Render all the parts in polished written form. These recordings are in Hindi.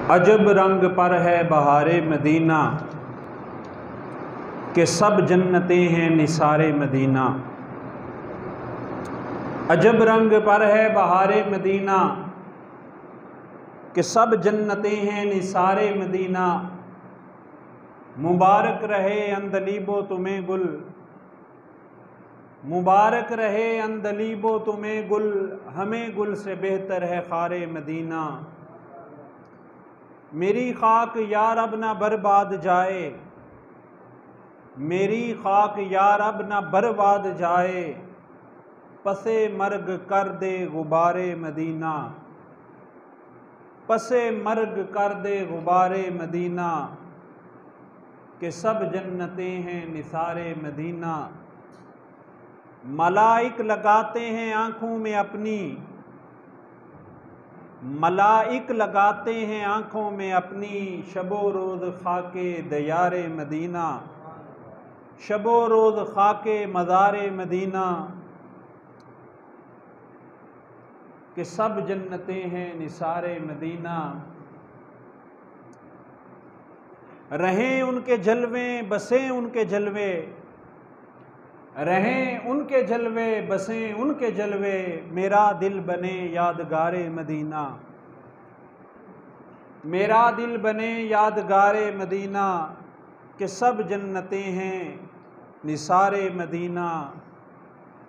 अजब रंग पर है बहारे मदीना के सब जन्नतें हैं निसारे मदीना। अजब रंग पर है बहारे मदीना के सब जन्नतें हैं निसारे मदीना। मुबारक रहे अंदलीबो तुम्हें गुल, मुबारक रहे अंदलीबो तुम्हें गुल, हमें गुल से बेहतर है खारे मदीना। मेरी खाक यार अब ना बर्बाद जाए, मेरी खाक यार अब ना बर्बाद जाए, पसे मर्ग कर दे गुबारे मदीना, पसे मर्ग कर दे गुबारे मदीना के सब जन्नतें हैं निसारे मदीना। मलाइक लगाते हैं आँखों में अपनी, मलाइक लगाते हैं आँखों में अपनी, शबो रोज़ खाके दयारे मदीना, शबो रोज़ खाके मज़ारे मदीना कि सब जन्नतें हैं निसारे मदीना। रहें उनके जलवे बसें उनके जलवे, रहें उनके जलवे बसें उनके जलवे, मेरा दिल बने यादगारे मदीना, मेरा दिल बने यादगारे मदीना कि सब जन्नतें हैं निसारे मदीना।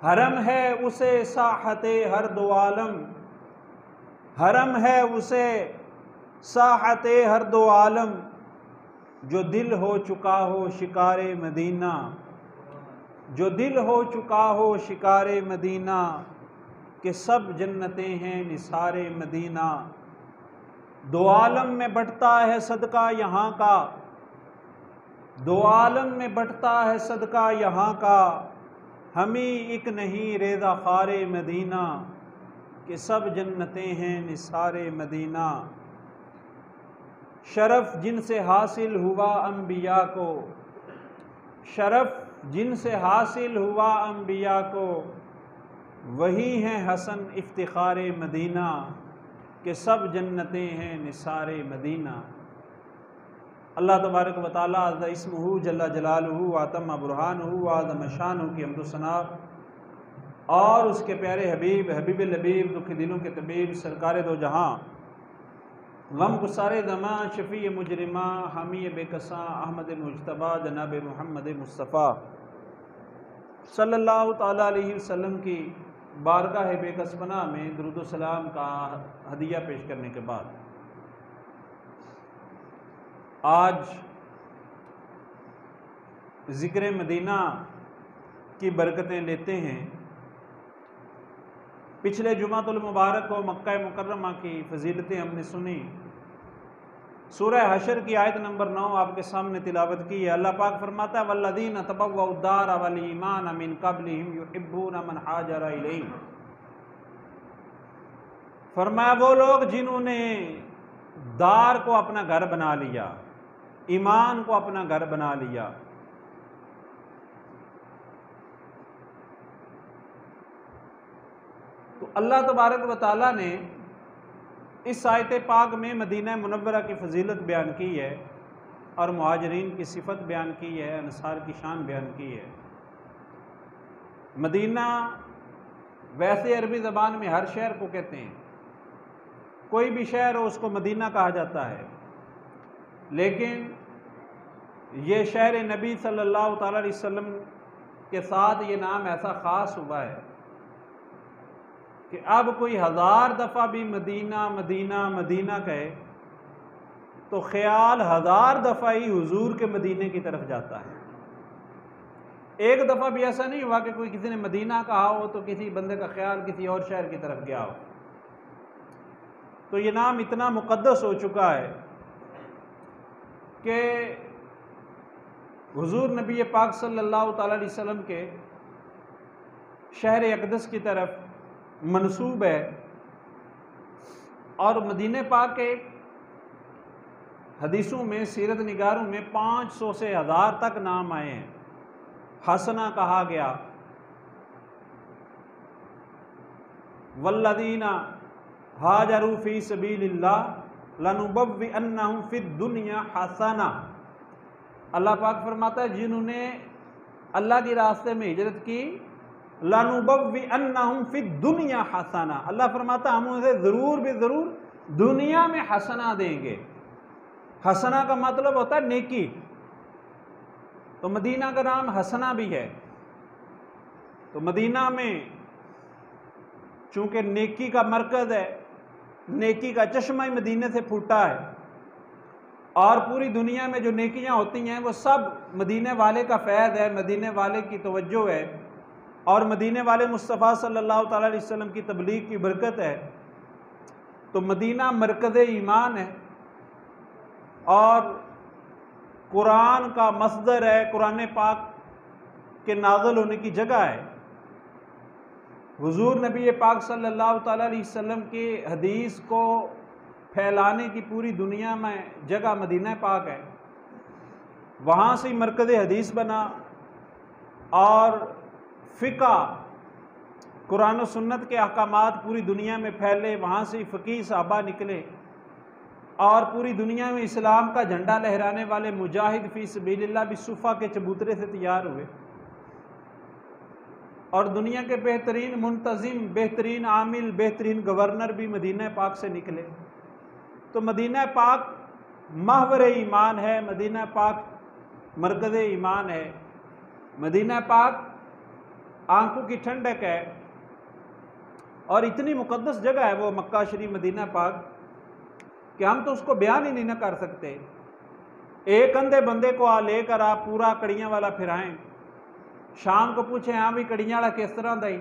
हरम है उसे साहते हर दो आलम, हरम है उसे साहते हर दो आलम, जो दिल हो चुका हो शिकारे मदीना, जो दिल हो चुका हो शिकारे मदीना कि सब जन्नतें हैं निसारे मदीना। दो आलम में बंटता है सदका यहाँ का, दो आलम में बंटता है सदका यहाँ का, हमें एक नहीं रेज़ा खारे मदीना कि सब जन्नतें हैं निसारे मदीना। शरफ जिनसे हासिल हुआ अंबिया को, शरफ जिनसे हासिल हुआ अंबिया को, वही हैं हसन इफ्तिखारे मदीना कि सब जन्नतें हैं निसारे मदीना। अल्लाह तबारक व तआला अज़्ज़ इस्मुहु जल्ला जलालुहु व अतम्मा बुरहानुहु व अज़्ज़म शानुहु की हम्द व सना और उसके प्यारे हबीब हबीब लबीब दुखी दिलों के तबीब सरकार दो जहां गम गुसारे ज़मा शफ़ी मुजरिमा हामी बेकसा अहमद मुज्तबा जनाब मोहम्मद मुस्तफ़ा सल्लल्लाहु ताला अलैहि वसल्लम की बारगाह बेकसपना में दुरूद व सलाम का हदिया पेश करने के बाद आज ज़िक्र मदीना की बरकतें लेते हैं। पिछले जुमातुल मुबारक को मक्का मुकर्रमा की फजीलतें हमने सुनी। सूरह हशर की आयत नंबर 9 आपके सामने तिलावत की है। अल्लाह पाक फरमाता है वल्लज़ीना तबव्वउद्दार वल ईमान मिन क़ब्लिहिम युहिब्बूना मन हाजरा इलैहिम। फरमाया वो लोग जिन्होंने दार को अपना घर बना लिया, ईमान को अपना घर बना लिया। तो अल्लाह तबारक व तआला ने इस आयत पाक में मदीना मुनव्वरा की फजीलत बयान की है और मुहाजिरीन की सिफत बयान की है, अंसार की शान बयान की है। मदीना वैसे अरबी ज़बान में हर शहर को कहते हैं, कोई भी शहर हो उसको मदीना कहा जाता है, लेकिन ये शहर नबी सल्लल्लाहु ताला अलैहि वसल्लम के साथ ये नाम ऐसा ख़ास हुआ है कि अब कोई 1000 दफ़ा भी मदीना मदीना मदीना कहे तो ख्याल 1000 दफ़ा ही हुजूर के मदीने की तरफ जाता है। एक दफ़ा भी ऐसा नहीं हुआ कि कोई किसी ने मदीना कहा हो तो किसी बंदे का ख्याल किसी और शहर की तरफ गया हो। तो ये नाम इतना मुक़द्दस हो चुका है कि हुजूर नबी पाक सल्लल्लाहु ताला अलैहि वसल्लम के शहर अक़दस की तरफ मनसूब है। और मदीने पाक के हदीसों में सीरत निगारों में 500 से 1000 तक नाम आए हैं। हसना कहा गया, वल्लज़ीना हाजरू फी सबीलिल्लाह लनुबव्विअन्नहुम फिद दुनिया हसना। अल्लाह पाक फरमाता है जिन्होंने अल्लाह के रास्ते में हिजरत की, लनुबव्विअन्नहुम फिद दुनिया हसना, अल्लाह फरमाता हम उसे ज़रूर भी ज़रूर दुनिया में हसना देंगे। हसना का मतलब होता है नेकी, तो मदीना का नाम हसना भी है। तो मदीना में चूंकि नेकी का मरकज़ है, नेकी का चश्मा ही मदीने से फूटा है, और पूरी दुनिया में जो नेकियां होती हैं वो सब मदीने वाले का फैज़ है, मदीने वाले की तवज्जो है, और मदीने वाले मुस्तफ़ा सल्लल्लाहु ताला अलैहि वसल्लम की तबलीग की बरकत है। तो मदीना मरकज़ ईमान है और कुरान का मस्दर है, कुरान पाक के नाज़िल होने की जगह है। हुजूर नबी पाक सल्लल्लाहु ताला अलैहि वसल्लम की हदीस को फैलाने की पूरी दुनिया में जगह मदीना पाक है। वहाँ से मरकज़ हदीस बना और फ़िक़ा कुरान और सुन्नत के अहकामात पूरी दुनिया में फैले। वहाँ से फ़क़ीह सहाबा निकले और पूरी दुनिया में इस्लाम का झंडा लहराने वाले मुजाहिद फ़ी सबीलिल्लाह भी सुफ़ा के चबूतरे से तैयार हुए, और दुनिया के बेहतरीन मुंतज़िम, बेहतरीन आमिल, बेहतरीन गवर्नर भी मदीना पाक से निकले। तो मदीना पाक महवर ईमान है, मदीना पाक मरकज़ ईमान है, मदीना पाक आंखों की ठंडक है, और इतनी मुक़द्दस जगह है वो मक्का शरीफ मदीना पाक कि हम तो उसको बयान ही नहीं ना कर सकते। एक अंधे बंदे को लेकर आप पूरा कड़ियाँ वाला फिराएं, शाम को पूछें हाँ भी कड़ियाँ वाला किस तरह दई,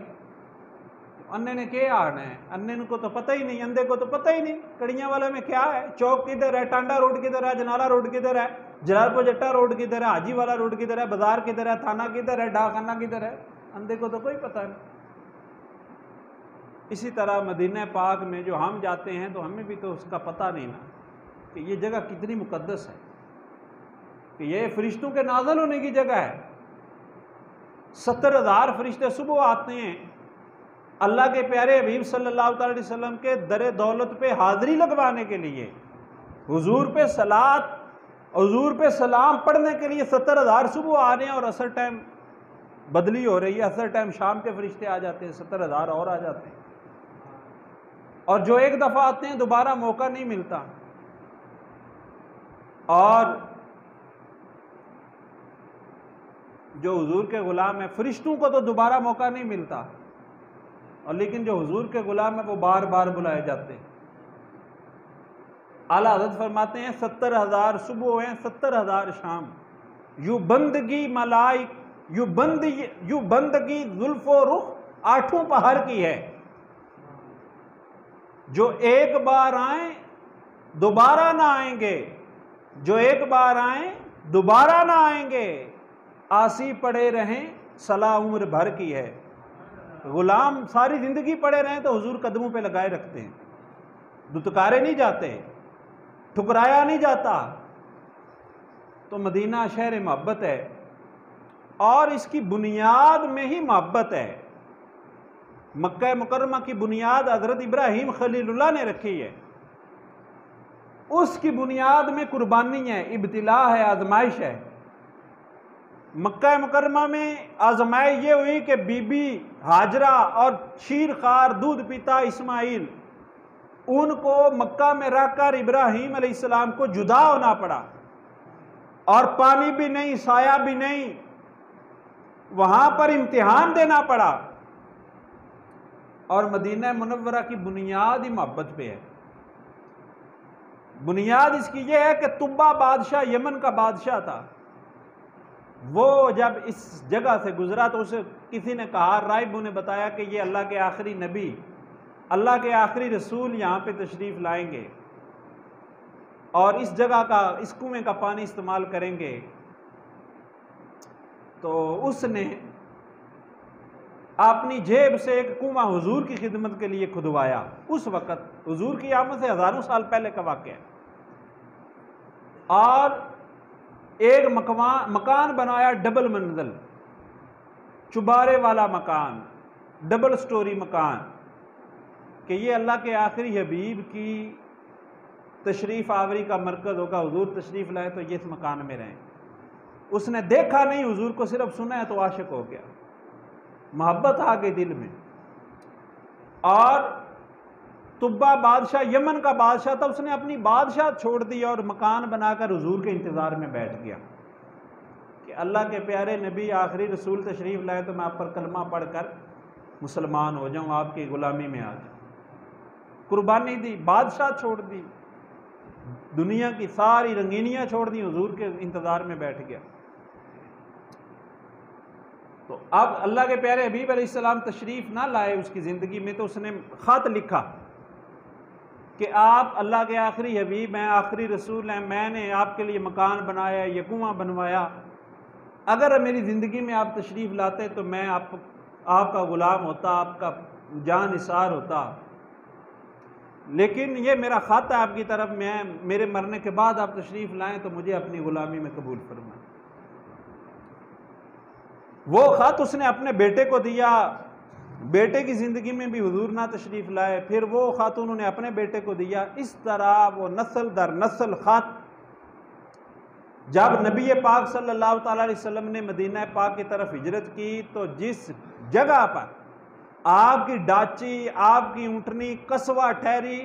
अन्ने ने क्या आना है, अन्ने को तो पता ही नहीं, अंधे को तो पता ही नहीं कड़ियाँ वाले में क्या है, चौक किधर है, टांडा रोड किधर है, जनाला रोड किधर है, जलालपुर जट्टा रोड किधर है, हाजी वाला रोड किधर है, बाजार किधर है, थाना किधर है, डाकखाना किधर है, अंधे को तो कोई पता नहीं। इसी तरह मदीना पाक में जो हम जाते हैं तो हमें भी तो उसका पता नहीं ना कि ये जगह कितनी मुकद्दस है, कि ये फरिश्तों के नाज़िल होने की जगह है। 70,000 फरिश्ते सुबह आते हैं अल्लाह के प्यारे हबीब सल्लल्लाहु अलैहि वसल्लम के दर दौलत पे हाज़िरी लगवाने के लिए, हुजूर पे सलात, हुजूर पे सलाम पढ़ने के लिए 70,000 सुबह आ रहे हैं, और असर टाइम बदली हो रही है, असर टाइम शाम के फरिश्ते आ जाते हैं, 70,000 और आ जाते हैं, और जो एक दफ़ा आते हैं दोबारा मौका नहीं मिलता। और जो हुजूर के गुलाम है, फरिश्तों को तो दोबारा मौका नहीं मिलता, और लेकिन जो हुजूर के गुलाम है वो बार बार बुलाए जाते हैं। आला हज़रत फरमाते हैं 70,000 सुबह हैं, 70,000 शाम, यू बंदगी मलाइक, यू बंदगी जुल्फो रुख आठों पहाड़ की है, जो एक बार आए दोबारा ना आएंगे, जो एक बार आए दोबारा ना आएंगे, आसी पड़े रहें सलाह उम्र भर की है। गुलाम सारी जिंदगी पड़े रहें तो हुजूर कदमों पे लगाए रखते हैं, दुत्कारे नहीं जाते, ठुकराया नहीं जाता। तो मदीना शहर मोहब्बत है, और इसकी बुनियाद में ही मोहब्बत है। मक्का मुकर्रमा की बुनियाद हज़रत इब्राहीम खलीलुल्लाह ने रखी है, उसकी बुनियाद में कुर्बानी है, इब्तिला है, आजमाइश है। मक्का मुकर्रमा में आजमाइश ये हुई कि बीबी हाजरा और शीर खार दूध पीता इस्माइल, उनको मक्का में रखकर इब्राहीम अलैहिस्सलाम को जुदा होना पड़ा, और पानी भी नहीं, साया भी नहीं, वहां पर इम्तिहान देना पड़ा। और मदीना मुनव्वरा की बुनियाद ही मोहब्बत पे है। बुनियाद इसकी यह है कि तुब्बा बादशाह, यमन का बादशाह था, वो जब इस जगह से गुजरा तो उसे किसी ने कहा, राइबू ने बताया कि ये अल्लाह के आखिरी नबी, अल्लाह के आखिरी रसूल यहाँ पे तशरीफ़ लाएंगे और इस जगह का, इस कुएं का पानी इस्तेमाल करेंगे। तो उसने अपनी जेब से एक कुआं हुजूर की खिदमत के लिए खुदवाया। उस वक़्त हुजूर की आमद से हज़ारों साल पहले का वाक़या है। और एक मकान बनाया, डबल मंजिल, चुबारे वाला मकान, डबल स्टोरी मकान, कि ये अल्लाह के आखिरी हबीब की तशरीफ़ आवरी का मरकज़ होगा, हुजूर तशरीफ़ लाए तो ये इस मकान में रहें। उसने देखा नहीं, हुजूर को सिर्फ सुना है तो आशिक हो गया, मोहब्बत आ गई दिल में। और तुब्बा बादशाह, यमन का बादशाह था, उसने अपनी बादशाह छोड़ दी और मकान बनाकर हुजूर के इंतज़ार में बैठ गया कि अल्लाह के प्यारे नबी आखिरी रसूल तशरीफ़ लाए तो मैं आप पर कलमा पढ़कर मुसलमान हो जाऊँ, आपकी ग़ुलामी में आ जाऊँ। कुर्बानी दी, बादशाह छोड़ दी, दुनिया की सारी रंगीनियाँ छोड़ दी, हुजूर के इंतज़ार में बैठ गया। तो अब अल्लाह के प्यारे हबीब अलैहिस्सलाम तशरीफ़ ना लाए उसकी ज़िंदगी में, तो उसने ख़त लिखा कि आप अल्लाह के आखिरी हबीब हैं, आखिरी रसूल हैं, मैंने आपके लिए मकान बनाया, ये कुआं बनवाया, अगर मेरी ज़िंदगी में आप तशरीफ़ लाते तो मैं आपका ग़ुलाम होता, आपका जान निसार होता, लेकिन ये मेरा ख़त है आपकी तरफ, मैं मेरे मरने के बाद आप तशरीफ़ लाएं तो मुझे अपनी ग़ुलामी में कबूल फरमाएं। वो ख़त उसने अपने बेटे को दिया, बेटे की ज़िंदगी में भी हुजूर ना तशरीफ़ लाए, फिर वो ख़त उन्होंने अपने बेटे को दिया। इस तरह वो नस्ल दर नस्ल ख़त, जब नबी पाक सल्लल्लाहु अलैहि वसल्लम ने मदीना पाक की तरफ हिजरत की तो जिस जगह पर आपकी डाची, आपकी ऊँटनी कसवा ठहरी,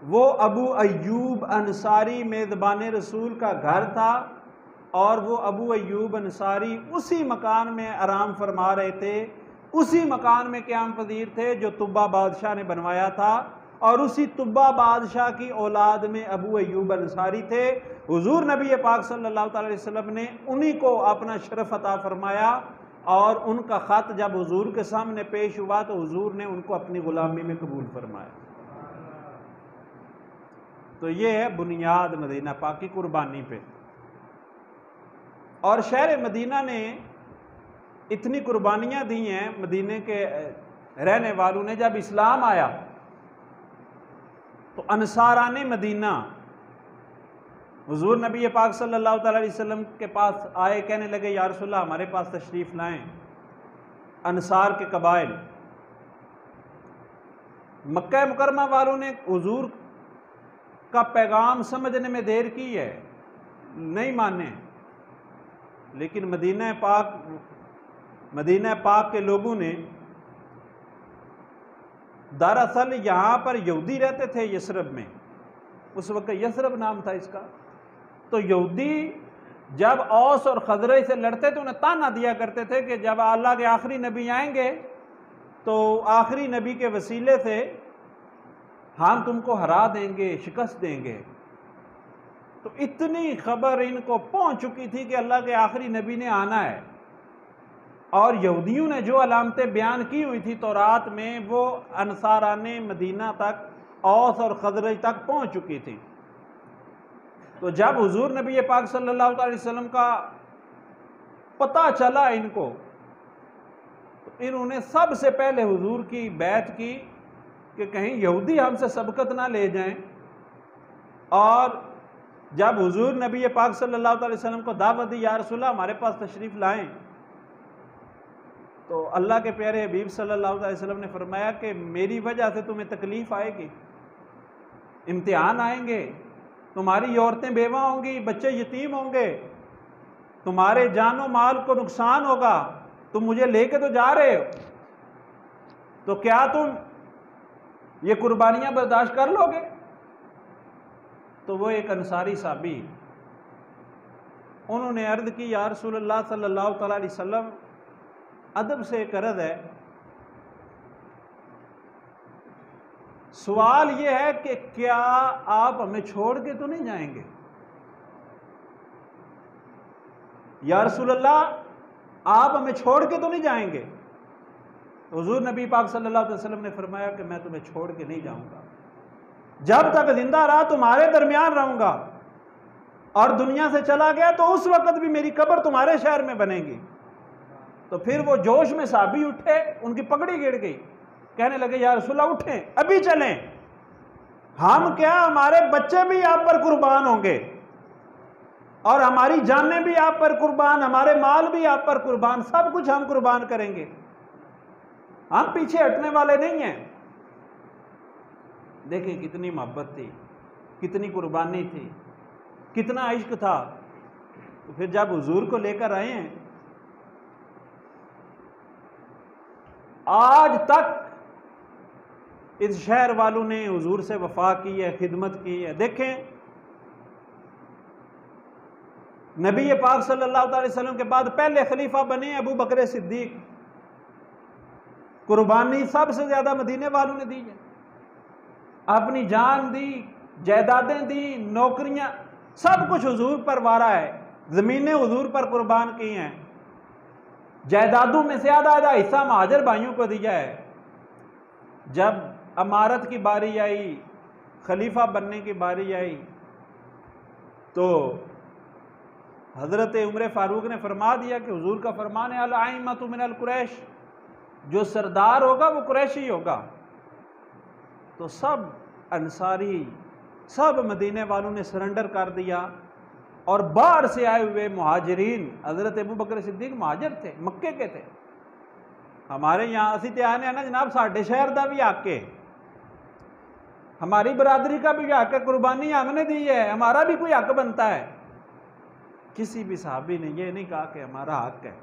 वो अबू अय्यूब अंसारी मेज़बान रसूल का घर था, और वो अबू अय्यूब अंसारी उसी मकान में आराम फरमा रहे थे, उसी मकान में क़याम पज़ीर थे जो तुब्बा बादशाह ने बनवाया था, और उसी तुब्बा बादशाह की औलाद में अबू अय्यूब अंसारी थे। हुजूर नबी पाक सल्लल्लाहु अलैहि वसल्लम ने उन्हीं को अपना शरफ अता फरमाया, और उनका ख़त जब हुजूर के सामने पेश हुआ तो हुजूर ने उनको अपनी ग़ुलामी में कबूल फरमाया। तो ये है बुनियाद मदीना पाक की कुर्बानी पे। और शहर मदीना ने इतनी कुर्बानियाँ दी हैं मदीने के रहने वालों ने। जब इस्लाम आया तो अंसाराने मदीना हुजूर नबी पाक सल्लल्लाहु अलैहि वसल्लम के पास आए, कहने लगे या रसूलल्लाह हमारे पास तशरीफ़ लाएं। अंसार के कबाइल, मक्का मुकरमा वालों ने हुजूर का पैगाम समझने में देर की है, नहीं माने, लेकिन मदीना पाक के लोगों ने, दरअसल यहाँ पर यहूदी रहते थे यसरब में, उस वक्त यसरब नाम था इसका। तो यहूदी जब औस और खजरज से लड़ते तो उन्हें ताना दिया करते थे कि जब अल्लाह के आखिरी नबी आएंगे तो आखिरी नबी के वसीले से हम तुमको हरा देंगे, शिकस्त देंगे। तो इतनी खबर इनको पहुंच चुकी थी कि अल्लाह के आखिरी नबी ने आना है, और यहूदियों ने जो अलामतें बयान की हुई थी तौरात में, वो अंसाराने मदीना तक, औस और खजरज तक पहुंच चुकी थी। तो जब हुजूर नबी पाक सल्लल्लाहु अलैहि वसल्लम का पता चला इनको, तो इन्होंने सबसे पहले हुजूर की बैत की कि कहीं यहूदी हमसे सबकत ना ले जाएं। और जब हुजूर नबी पाक सल्लल्लाहु अलैहि वसल्लम को दावत दी, या रसूलल्लाह हमारे पास तशरीफ़ लाएं, तो अल्लाह के प्यारे हबीब सल्लल्लाहु अलैहि वसल्लम ने फरमाया कि मेरी वजह से तुम्हें तकलीफ़ आएगी, इम्तिहान आएंगे, तुम्हारी औरतें बेवा होंगी, बच्चे यतीम होंगे, तुम्हारे जानो माल को नुकसान होगा, तुम मुझे लेके तो जा रहे हो, तो क्या तुम ये कुर्बानियां बर्दाश्त कर लोगे? तो वो एक अंसारी साहबी, उन्होंने अर्ज़ की या रसूलल्लाह सल्लल्लाहु अलैहि वसल्लम, अदब से एक अर्ज़ है, सवाल ये है कि क्या आप हमें छोड़ के तो नहीं जाएंगे? या रसूलल्लाह आप हमें छोड़ के तो नहीं जाएंगे? हुजूर नबी पाक सल्लल्लाहु अलैहि वसल्लम ने फरमाया कि मैं तुम्हें छोड़ के नहीं जाऊंगा, जब तक जिंदा रहा तुम्हारे दरमियान रहूंगा, और दुनिया से चला गया तो उस वक्त भी मेरी कब्र तुम्हारे शहर में बनेगी। तो फिर वो जोश में साहबी उठे, उनकी पगड़ी गिर गई, कहने लगे या रसूलल्लाह उठें, अभी चलें, हम क्या हमारे बच्चे भी आप पर कुर्बान होंगे, और हमारी जानें भी आप पर कुर्बान, हमारे माल भी आप पर कुर्बान, सब कुछ हम कुर्बान करेंगे, हम पीछे हटने वाले नहीं हैं। देखें कितनी मोहब्बत थी। कितनी कुर्बानी थी, कितना इश्क था। तो फिर जब हुजूर को लेकर आए हैं, आज तक इस शहर वालों ने हुजूर से वफा की है, खिदमत की है। देखें, नबी पाक सल्लल्लाहु अलैहि वसल्लम के बाद पहले खलीफा बने अबू बकर सिद्दीक। कुर्बानी सबसे ज्यादा मदीने वालों ने दी है, अपनी जान दी, जायदादें दी, नौकरियां, सब कुछ हुजूर पर वारा है। जमीनें हुजूर पर कुर्बान की हैं, जायदादों में से आधा हिस्सा महाजर भाइयों को दिया है। जब अमारत की बारी आई, खलीफा बनने की बारी आई, तो हजरत उमर फारूक ने फरमा दिया कि हुजूर का फरमान है, अल आइम्मतु मिनल कुरैश, जो सरदार होगा वो कुरैशी होगा। तो सब अंसारी, सब मदीने वालों ने सरेंडर कर दिया, और बाहर से आए हुए मुहाजिरीन, हजरत अबू बकर सिद्दीक मुहाजिर थे, मक्के के थे। हमारे यहाँ असी तो आने ना जनाब, साढ़े शहर का भी हक है, हमारी बरादरी का भी हक है, कुर्बानी हमने दी है, हमारा भी कोई हक बनता है। किसी भी साहबी ने यह नहीं कहा कि हमारा हक है।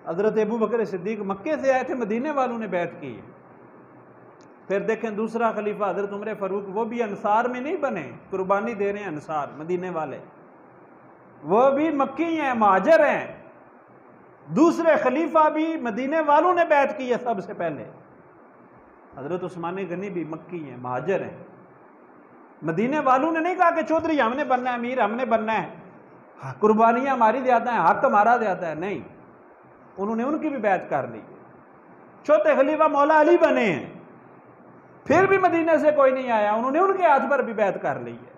हजरत अबू बकर सिद्दीक मक्के से आए थे, मदीने वालों ने बैत की है। फिर देखें दूसरा खलीफा हजरत उमर फारूक, वो भी अंसार में नहीं बने, कुर्बानी दे रहे हैं अंसार मदीने वाले, वो भी मक्की हैं, महाजर हैं। दूसरे खलीफा भी मदीने वालों ने बैत की है सबसे पहले। हजरत उस्मान गनी भी मक्की हैं, महाजर हैं। मदीने वालों ने नहीं कहा कि चौधरी हमने बनना है, अमीर हमने बनना है, कुर्बानियां हमारी ज्यादा हैं, हक हमारा ज्यादा है, नहीं। उन्होंने उनकी भी बैत कर ली। चौथे खलीफा मौला अली बने हैं, फिर भी मदीने से कोई नहीं आया, उन्होंने उनके हाथ पर भी बैत कर ली है।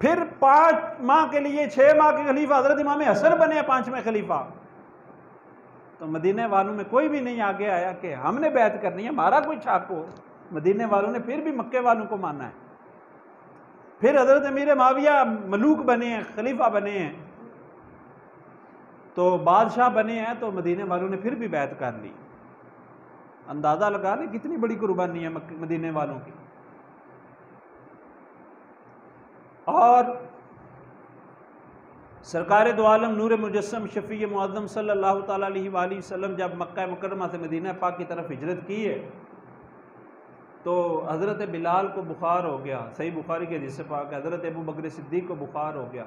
फिर 5 माह के लिए 6 माह के खलीफा हजरत इमाम हसन बने हैं 5वें खलीफा। तो मदीने वालों में कोई भी नहीं आगे आया कि हमने बैत करनी है, हमारा कोई छाक हो। मदीने वालों ने फिर भी मक्के वालों को माना है। फिर हजरत अमीर माविया मलूक बने हैं, खलीफा बने हैं, तो बादशाह बने हैं, तो मदीने वालों ने फिर भी बैत कर ली। अंदाजा लगा ले कितनी बड़ी कुर्बानी है मदीने वालों की। और सरकार दो आलम नूर मुजस्सम शफी मुअज़्ज़म सल्लल्लाहु ताला अलैहि वसल्लम जब मक्का मुकर्रमा से मदीना पाक की तरफ हिजरत की है, तो हज़रत बिलाल को बुखार हो गया। सही बुखारी के हदीस पाक है, हज़रत अबू बकर सिद्दीक को बुखार हो गया,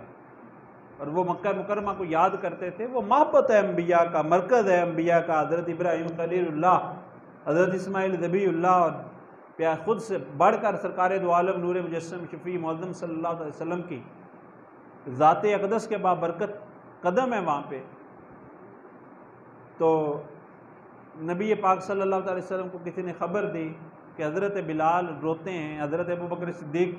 और वो मक्का मुकर्रमा को याद करते थे। वो महब्बत है अम्बिया का, मरकज़ है अम्बिया का। हज़रत इब्राहीम खलीलुल्लाह, हज़रत इस्माइल ज़बीउल्लाह, और प्यार खुद से बढ़कर सरकार दो आलम नूर मुजस्सम शफी मुअज़्ज़म सल्लल्लाहु अलैहि वसल्लम की ज़ाते अक़दस के बाबरकत कदम है वहाँ पे। तो नबी पाक सल्लल्लाहु अलैहि वसल्लम को किसी ने ख़बर दी कि हज़रत बिलाल रोते हैं, हज़रत अबू बकर सिद्दीक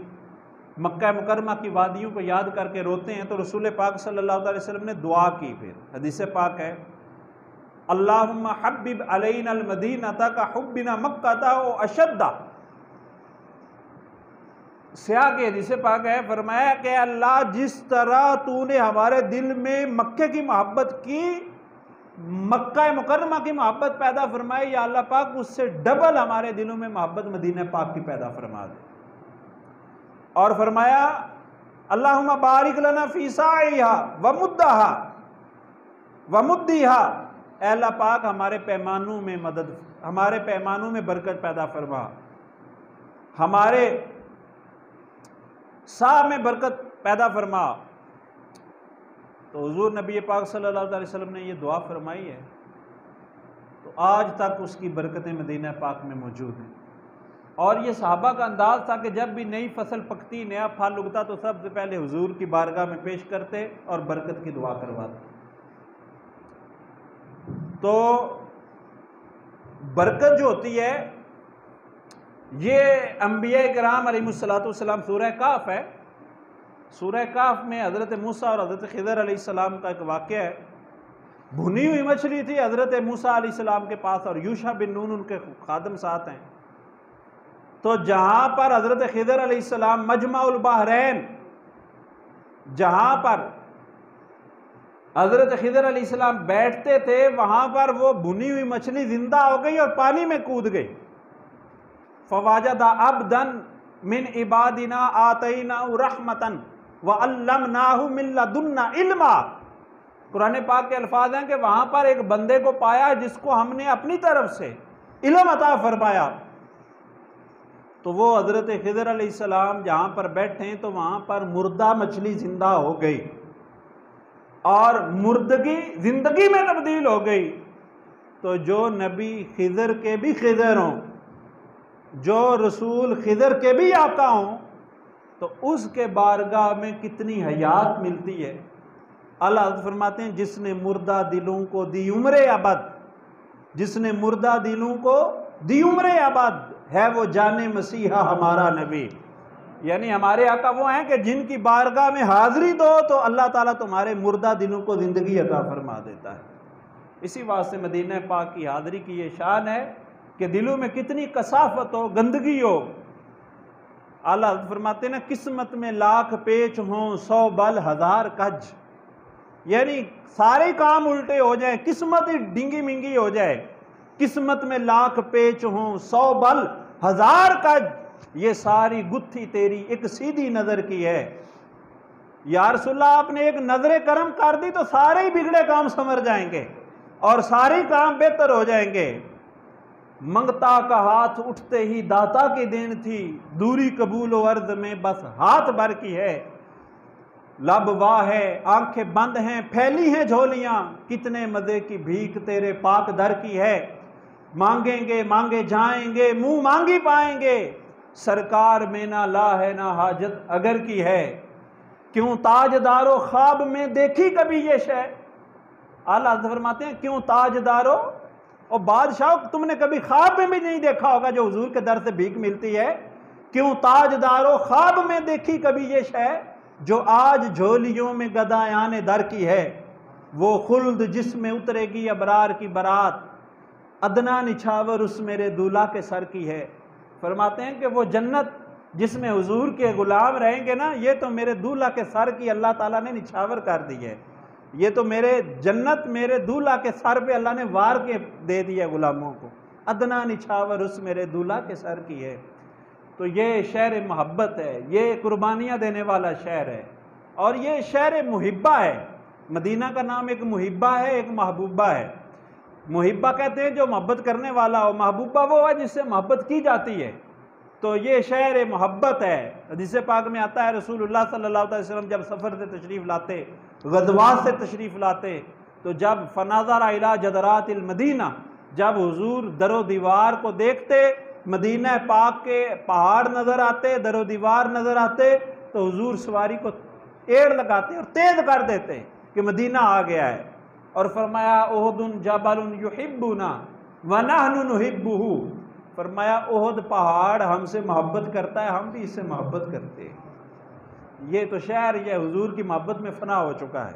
मक्का मुकरमा की वादियों को याद करके रोते हैं। तो रसूल पाक सल्लल्लाहु अलैहि वसल्लम ने दुआ की। फिर हदीस पाक है, अल्लाहुम्मा हब्बिब अलैनल मदीनता का हुब्बिना मक्काता व अशद्दा। स्याह के हदीस पाक है, फरमाया कि अल्लाह जिस तरह तूने हमारे दिल में मक्के की मोहब्बत की, मक्का मुकरमा की मोहब्बत पैदा फरमाई, या अल्लाह पाक उससे डबल हमारे दिलों में मोहब्बत मदीना पाक की पैदा फरमा दे। और फरमाया अल्लाहुम्मा बारिक लना फी साइहा व मुद्दाहा व मुद्दीहा, अल्लाह पाक हमारे पैमानों में मदद, हमारे पैमानों में बरकत पैदा फरमा, हमारे साह में बरकत पैदा फरमा। तो हुजूर नबी पाक सल्लल्लाहु अलैहि वसल्लम ने ये दुआ फरमाई है, तो आज तक उसकी बरकतें मदीना पाक में मौजूद हैं। और ये सहाबा का अंदाज था कि जब भी नई फसल पकती, नया फल उगता, तो सबसे पहले हुजूर की बारगाह में पेश करते और बरकत की दुआ करवाते। तो बरकत जो होती है, ये अंबिया किराम अलैहिमुस्सलातु वस्सलाम, सूरह काफ है, सूरह काफ में हज़रत मूसा और हज़रत खिदर अलैहिस्सलाम का एक वाक़या है। भुनी हुई मछली थी हज़रत मूसा अलैहिस्सलाम के पास, और यूशा बिन नून उनके खादम साथ हैं। तो जहाँ पर हज़रत खिदर अलैहिस्सलाम मजमाउल बहरैन, जहाँ पर हज़रत खिदर अलैहिस्सलाम बैठते थे, वहाँ पर वो भुनी हुई मछली जिंदा हो गई और पानी में कूद गई। फवाजदा अब्दन मिन इबादिना आतैना रहमतन व अल्लमनाहु मिन लदुन्ना इल्मा। कुरान पाक के अल्फाज हैं कि वहां पर एक बंदे को पाया जिसको हमने अपनी तरफ से इल्म अता फरमाया। तो वो हजरत खिदर अलैहिस्सलाम जहां पर बैठे तो वहां पर मुर्दा मछली जिंदा हो गई और मुर्दगी जिंदगी में तब्दील हो गई। तो जो नबी खिदर के भी खिदर हों, जो रसूल खिदर के भी आका हों, तो उसके बारगाह में कितनी हयात मिलती है। अल्लाह फरमाते हैं जिसने मुर्दा दिलों को दी उम्र अबद, जिसने मुर्दा दिलों को दी उम्र अबद है वो जाने मसीहा हमारा नबी। यानी हमारे आका वो हैं कि जिनकी बारगाह में हाजिरी दो तो अल्लाह ताला तुम्हारे मुर्दा दिलों को ज़िंदगी अता फरमा देता है। इसी वास्ते मदीना पाक की हाजिरी की ये शान है कि दिलों में कितनी कसाफत हो, गंदगी हो। अल्लाह फरमाते ना किस्मत में लाख पेच हों 100 बल 1000 कज, यानी सारे काम उल्टे हो जाए, किस्मत ही डिंगी मिंगी हो जाए। किस्मत में लाख पेच हों 100 बल 1000 कज, ये सारी गुत्थी तेरी एक सीधी नजर की है। या रसूलल्लाह आपने एक नजर करम कर दी तो सारे ही बिगड़े काम संवर जाएंगे और सारे काम बेहतर हो जाएंगे। मंगता का हाथ उठते ही दाता की देन थी, दूरी कबूल व अर्ज में बस हाथ भर की है। लब वाह है आंखें बंद हैं फैली हैं झोलियां, कितने मजे की भीख तेरे पाक दर की है। मांगेंगे मांगे जाएंगे मुंह मांगी पाएंगे, सरकार में ना ला है ना हाजत अगर की है। क्यों ताजदारो ख्वाब में देखी कभी ये शय। आला फरमाते हैं क्यों ताजदारो और बादशाह तुमने कभी ख्वाब में भी नहीं देखा होगा जो हुजूर के दर से भीख मिलती है। क्यों ताजदारो ख्वाब में देखी कभी ये शय, जो आज झोलियों में गदायाने दर की है। वो खुल्द जिसमें उतरेगी अबरार की बारात, अदना निछावर उस मेरे दूल्हा के सर की है। फरमाते हैं कि वो जन्नत जिसमें हुजूर के गुलाम रहेंगे ना, ये तो मेरे दूल्हा के सर की अल्लाह ताला ने निछावर कर दी है। ये तो मेरे जन्नत मेरे दूल्हा के सर पे अल्लाह ने वार के दे दिया गुलामों को। अदना निछावर उस मेरे दूल्हा के सर की है। तो ये शहर मोहब्बत है, ये कुर्बानियाँ देने वाला शहर है और ये शहर मुहिब्बा है। मदीना का नाम एक मुहिब्बा है, एक महबूबा है। मुहिब्बा कहते हैं जो मोहब्बत करने वाला हो, महबूबा वो है जिससे मोहब्बत की जाती है। तो ये शहर मोहब्बत है। हदीस पाक में आता है रसूलुल्लाह सल्लल्लाहु अलैहि वसल्लम जब सफ़र से तशरीफ़ लाते, गज़वात से तशरीफ़ लाते, तो जब फनाज़र इला जदरातिल मदीना, जब हुजूर दरो दीवार को देखते, मदीना पाक के पहाड़ नज़र आते, दरो दीवार नज़र आते, तो हुजूर सवारी को एड़ लगाते और तेज़ कर देते कि मदीना आ गया है। और फरमाया उहुदुन जबलुन युहिब्बुना व नहनु नुहिब्बुहु। फरमाया उहुद पहाड़ हमसे मोहब्बत करता है, हम भी इससे मोहब्बत करते हैं। ये तो शहर ये हुजूर की मोहब्बत में फना हो चुका है।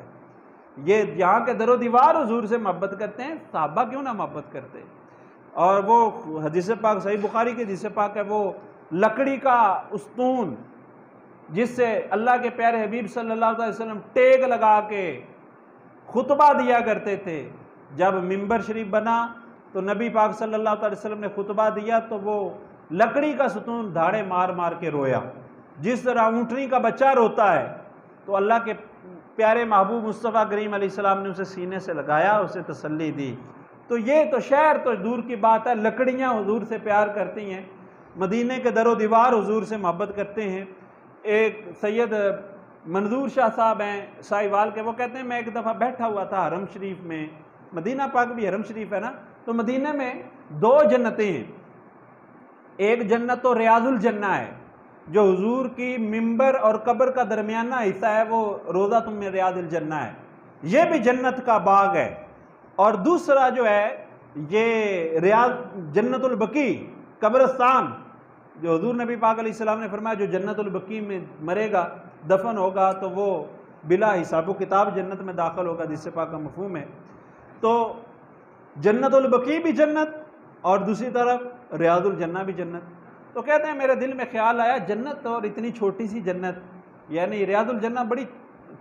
ये यहाँ के दरो दीवार हुजूर से मोहब्बत करते हैं, साहबा क्यों ना मोहब्बत करते। और वो हदीस पाक सही बुखारी की हदीस पाक है, वो लकड़ी का उस्तून जिससे अल्लाह के प्यारे हबीब सल्लल्लाहु अलैहि वसल्लम टेक लगा के खुतबा दिया करते थे। जब मिंबर शरीफ बना तो नबी पाक सल्लल्लाहु अलैहि वसल्लम ने खुतबा दिया तो वो लकड़ी का सुतून धाड़े मार मार के रोया, जिस तरह ऊँटनी का बच्चा रोता है। तो अल्लाह के प्यारे महबूब मुस्तफ़ा करीम अलैहिस्सलाम ने उसे सीने से लगाया, उसे तसल्ली दी। तो ये तो शहर तो दूर की बात है, लकड़ियाँ हुजूर से प्यार करती हैं, मदीने के दरो दीवार हुजूर से मोहब्बत करते हैं। एक सैयद मंजूर शाह साहब हैं साहिवाल के, वो कहते हैं मैं एक दफ़ा बैठा हुआ था हरम शरीफ में, मदीना पाक भी हरम शरीफ है ना, तो मदीने में 2 जन्नतें हैं। एक जन्नत तो रियाजुल जन्ना है जो हुजूर की मिंबर और कब्र का दरमियाना हिस्सा है, वो रोज़ा तुम में रियाजुल जन्ना है, ये भी जन्नत का बाग है। और दूसरा जो है ये रियाज जन्नतुल बकी कब्रिस्तान, जो हुजूर नबी पाक अलैहिस्सलाम ने फरमाया जो जन्नतुल बकी में मरेगा दफन होगा तो वो बिला हिसाब किताब जन्नत में दाखिल होगा, जिससे पाक का मफहूम है। तो जन्नतुल बकी भी जन्नत और दूसरी तरफ रियाजुल जन्ना भी जन्नत। तो कहते हैं मेरे दिल में ख्याल आया जन्नत और इतनी छोटी सी जन्नत, यानी रियाजुल जन्ना बड़ी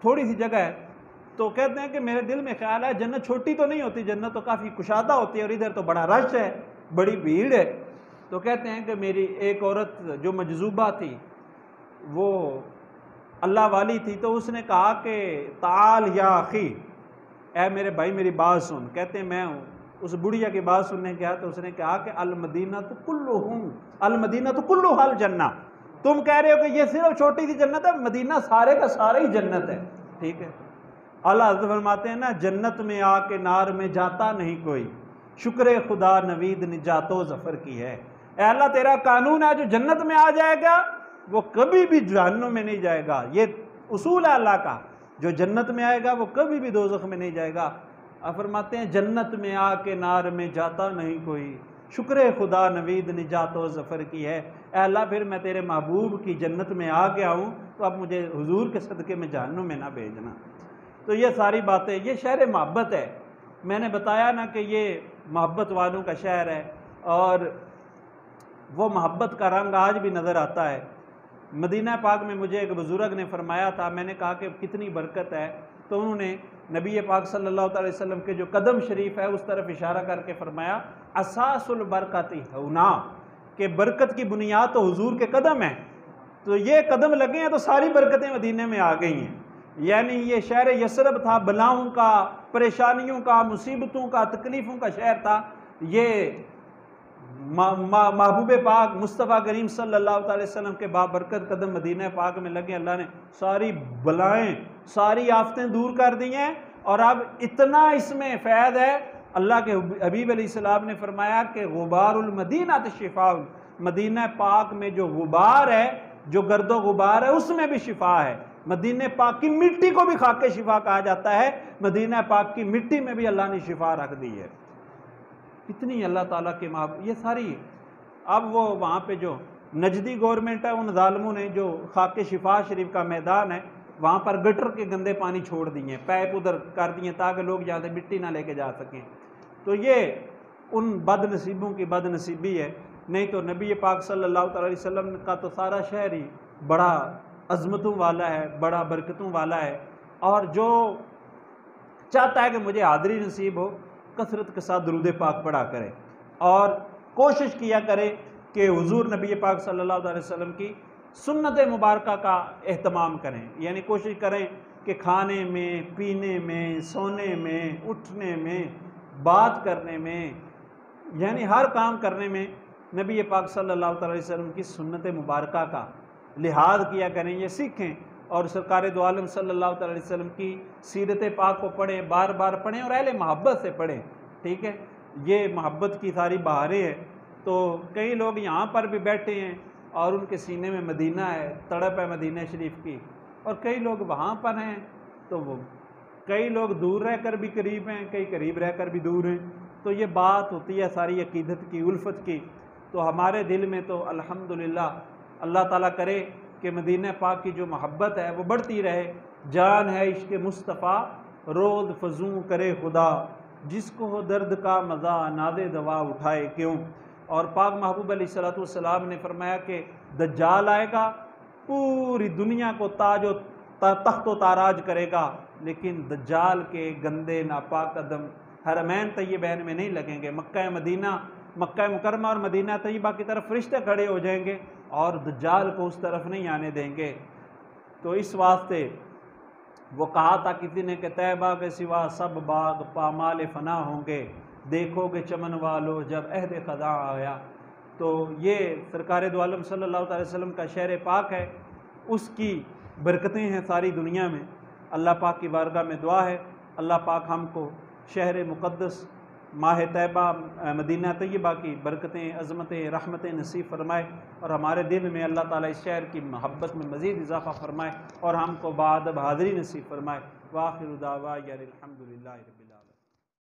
थोड़ी सी जगह है। तो कहते हैं कि मेरे दिल में ख्याल आया जन्नत छोटी तो नहीं होती, जन्नत तो काफ़ी कुशादा होती है और इधर तो बड़ा रश है, बड़ी भीड़ है। तो कहते हैं कि मेरी एक औरत जो मजजूबा थी वो अल्लाह वाली थी, तो उसने कहा कि ताल या अखी, ऐ मेरे भाई मेरी बात सुन। कहते हैं मैं उस बुढ़िया की बात सुनने गया तो उसने कहा कि अल मदीना तो कुल्लु हल जन्ना, तुम कह रहे हो कि ये सिर्फ छोटी सी जन्नत है, मदीना सारे का सारा ही जन्नत है। ठीक है, अल्लाह हज़रत फरमाते हैं ना, जन्नत में आके नार में जाता नहीं कोई, शुक्र खुदा नवीद निजातो जफर की है। अल्लाह तेरा कानून है, जो जन्नत में आ जाएगा वो कभी भी जहन्नुम में नहीं जाएगा। ये उसूल है अल्लाह का, जो जन्नत में आएगा वो कभी भी दोज़ख में नहीं जाएगा। आप फरमाते हैं जन्नत में आके नार में जाता नहीं कोई, शुक्र खुदा नवीद निजातो ज़फ़र की है। अल्लाह फिर मैं तेरे महबूब की जन्नत में आ गया हूँ, तो अब मुझे हुजूर के सदक़े में जहन्नुम में ना भेजना। तो ये सारी बातें, ये शहर मोहब्बत है। मैंने बताया ना कि ये मोहब्बत वालों का शहर है, और वो मोहब्बत का रंग आज भी नज़र आता है। मदीना पाक में मुझे एक बुज़ुर्ग ने फरमाया था, मैंने कहा कि कितनी बरकत है, तो उन्होंने नबी पाक सल्लल्लाहु अलैहि वसल्लम के जो कदम शरीफ है उस तरफ इशारा करके फरमाया, असासुल बरकती हुना, कि बरकत की बुनियाद तो हुजूर के कदम है। तो ये कदम लगे हैं तो सारी बरकतें मदीने में आ गई हैं। यानी ये शहर यसरब था, बलाओं का, परेशानियों का, मुसीबतों का, तकलीफ़ों का शहर था। ये महबूब पाक मुस्तफ़ा करीम सल्लल्लाहु अलैहि वसल्लम के बाबरकत कदम मदीना पाक में लगे, अल्लाह ने सारी बलाएं, सारी आफतें दूर कर दी हैं। और अब इतना इसमें फ़ैद है, अल्लाह के हबीब अलैहिस्सलाम ने फरमाया कि गुबारुल मदीना शिफाउल, मदीना पाक में जो गुबार है, जो गर्दो गुबार है, उसमें भी शिफा है। मदीना पाक की मिट्टी को भी खाके शिफा कहा जाता है, मदीना पाक की मिट्टी में भी अल्लाह ने शिफा रख दी है। कितनी अल्लाह ताला के ये सारी। अब वो वहाँ पे जो नजदी गवर्नमेंट है, उन जालिमों ने जो खाके शिफा शरीफ का मैदान है, वहाँ पर गटर के गंदे पानी छोड़ दिए, पैप उधर कर दिए ताकि लोग यहाँ से मिट्टी ना लेके जा सकें। तो ये उन बदनसीबों की बदनसीबी है। नहीं तो नबी पाक सल्लल्लाहु अलैहि वसल्लम का तो सारा शहर ही बड़ा अज़मतों वाला है, बड़ा बरकतों वाला है। और जो चाहता है कि मुझे हाज़री नसीब हो, कसरत के साथ दुरूद पाक पढ़ा करे और कोशिश किया करे कि हुजूर नबी पाक सल्लल्लाहु अलैहि वसल्लम की सुन्नत मुबारक का एहतमाम करें। यानी कोशिश करें कि खाने में, पीने में, सोने में, उठने में, बात करने में, यानी हर काम करने में नबी पाक सल्लल्लाहु अलैहि वसल्लम की सुन्नत मुबारक का लिहाज किया करें, ये सीखें। और सरकार दो आलम सल्लल्लाहु अलैहि वसल्लम की सीरत पाक को पढ़ें, बार बार पढ़ें और अहले मोहब्बत से पढ़ें। ठीक है, ये मोहब्बत की सारी बहारें हैं। तो कई लोग यहाँ पर भी बैठे हैं और उनके सीने में मदीना है, तड़प है मदीना शरीफ की, और कई लोग वहाँ पर हैं। तो वो कई लोग दूर रहकर भी करीब हैं, कई करीब रहकर भी दूर हैं। तो ये बात होती है सारी अकीदत की, उल्फत की। तो हमारे दिल में तो अल्हम्दुलिल्लाह अल्लाह ताला करे कि मदीना पाक की जो मोहब्बत है वो बढ़ती रहे। जान है इश्क़ मुस्तफ़ा रोज़ फजूं करे खुदा, जिसको हो दर्द का मज़ा नादे दवा उठाए क्यों। और पाक महबूब अलैहिस्सलातु वस्सलाम ने फरमाया कि दज्जाल आएगा, पूरी दुनिया को ताजो तख्तो ताराज करेगा, लेकिन दज्जाल के गंदे नापाक कदम हरमैन तय्यबैन में नहीं लगेंगे। मक्का मदीना, मक्का मुकरमा और मदीना तय्यबा की तरफ फरिश्ते खड़े हो जाएंगे और दज्जाल को उस तरफ नहीं आने देंगे। तो इस वास्ते वो कहा था किसी ने कि तैबा के सिवा सब बाग पामाल फना होंगे, देखोगे चमन वालो जब अहद ख़ज़ा आया। तो ये सरकार दो आलम सल्लल्लाहु अलैहि वसल्लम का शहर पाक है, उसकी बरकतें हैं सारी दुनिया में। अल्लाह पाक की बारगाह में दुआ है, अल्लाह पाक हमको शहर मुक़द्दस माह तैबा मदीना तय्यबा की बरकतें, अज़मतें, रहमतें नसीब फरमाए और हमारे दिल में अल्लाह ताला इस शहर की मोहब्बत में मज़ीद इजाफ़ा फरमाए और हमको बाद हाज़री नसीब फरमाए। वाखिर दावा अल्हम्दुलिल्लाह।